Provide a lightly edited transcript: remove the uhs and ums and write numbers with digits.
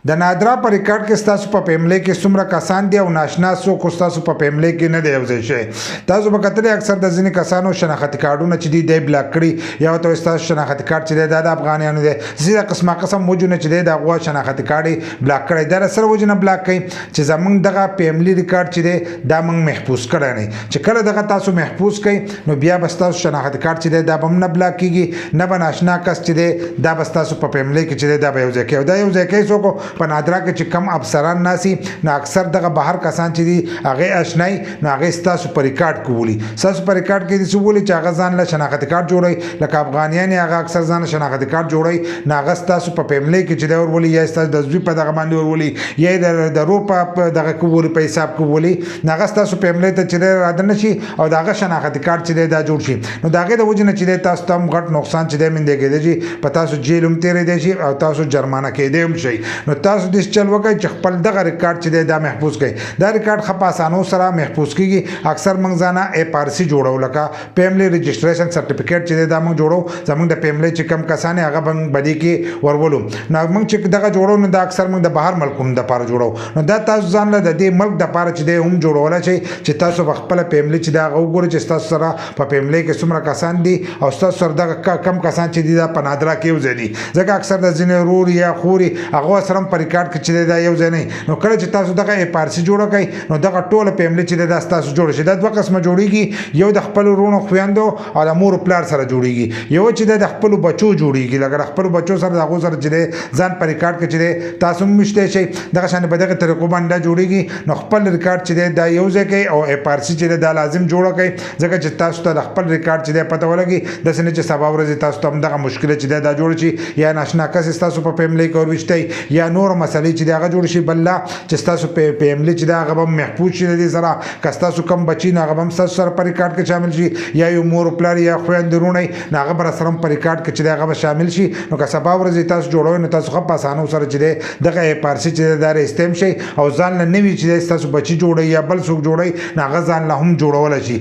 د نادرا په ریکارډ کې تاسو په فیملی کې څومره کسان دي او ناشنا څوک تاسو په فیملی کې نه دی یوځای شوی. تاسو به کتلی اکثر د ځینې کسانو شناخت کارډونه چې دی بلاک کړي یا ورته تاسو شناخت کارډ چې دی دا د افغانیانو دی ځینې قسمه قسم وجونه چې دی د هغو شناخت کارډ یې بلاک کړی دا سره وجونه بلاک کوي چې زمونږ دغه فیملی ریکارډ چې دی دا موږ محفوظ کړی نه چې کله دغه تاسو محفوظ کړئ نو بیا به ستاسو شناخت کارډ چې دی دا به هم نه بلاک کېږي نه به ناشنا کس چې دی دا به ستاسو په فیملی کې چې دی دا به یوځای کوي او دا یوځای کوي څوک په نادرا کې چې کم افسران ناسي نو اکثر دغه بهر کسان چې دي هغې اشنایي نو هغې ستاسو په ریکارډ کې ولي ستاسو په ریکارډ کې دې څه ولي چې هغه ځان له شناخت کارډ جوړوي لکه افغانیان یې هغه اکثر ځان له شناخت کارډ جوړوي نو هغه ستاسو په فیملی کې چې دی ورولي یا ستاسو د زوی په دغه باندې ورولي یا یې د رو په دغه کې ولي په حساب کې ولي نو هغه ستاسو فیملی ته چې دی راده نه شي او د هغه شناخت کارډ چې دی دا جوړ شي نو د هغې د وجې نه چې دی تاسو ته هم غټ نقصان چې دی مندې کېدی شي په تاسو جیل هم تېرېدی شي او تاسو جرمانه کېدی هم شئ نو تاسو داسې چل وکړئ چې خپل دغه ریکارډ چې دی دا محفوظ کړئ دا ریکارډ ښه په اسانو سره محفوظ کېږي اکثر موږ ځانه اپ آر سی جوړو لکه فیملی رجسټریشن سرټیفیکیټ چې دی دا موږ جوړو زموږ د فیملی چې کم کسان هغه به موږ بدې کې ورولو نو موږ چې دغه جوړو نو دا اکثر موږ د بهر ملکونو دپاره جوړو نو دا تاسو ځان له د دې ملک دپاره چې دی هم جوړولی شئ چې تاسو په خپله فیملی چې دی هغه وګورئ چې ستاسو سره په فیملی کې څومره کسان دي او ستاسو سره دغه کم کسان چې دي دا په نادرا کې یو ځای دي ځکه اکثر د ځینې رور یا خوري هغه سره هم په ریکارډ کې چې دی دا یو ځای نه نو کله چې تاسو دغه اپ آر سی جوړه کړئ نو دغه ټوله فیملی چې دی دا ستاسو جوړه شي دا دوه قسمه جوړیږي یو د خپلو وروڼو خویندو او د مور پلار سره جوړیږي یو چې دی د خپلو بچو جوړیږي لکه د خپلو بچو سره د هغو سره چې دی ځان په ریکارډ کې چې دی تاسو هم ویشتی شئ دغه شانې په دغې طریقو باندې دا جوړیږي نو خپل ریکارډ چې دی دا یو ځای کوي او اپ آر سی چې دی دا لازم جوړه کړئ ځکه چې تاسو ته د خپل ریکارډ چې دی پته ولګي داسې نه چې سبا ورځې تاسو ته هم دغه مشکله چې دی دا جوړ شي یا ناشنا کس ستاسو په فیملی کې ورویشتی یا نور مسلې چې دی هغه جوړ شي بل لا چې ستاسو په فیملی چې دی هغه به محفوظ شي د دې سره که ستاسو کم بچي نو هغه به هم ستاسو سره په ریکارډ کې شامل شي یا یو مور پلار یا خویندې وروڼی نو هغه به راسره هم په ریکارډ کې چې دی هغه به شامل شي نو که سبا ورځې تاسو جوړوئ نو تاسو ښه په اسانو سره چې دی دغه اپ آر سی چې دی دا رایستی هم شئ او ځان له نوي چې دی ستاسو بچي جوړوئ یا بل څوک جوړوئ نو هغه ځان له هم جوړولی شي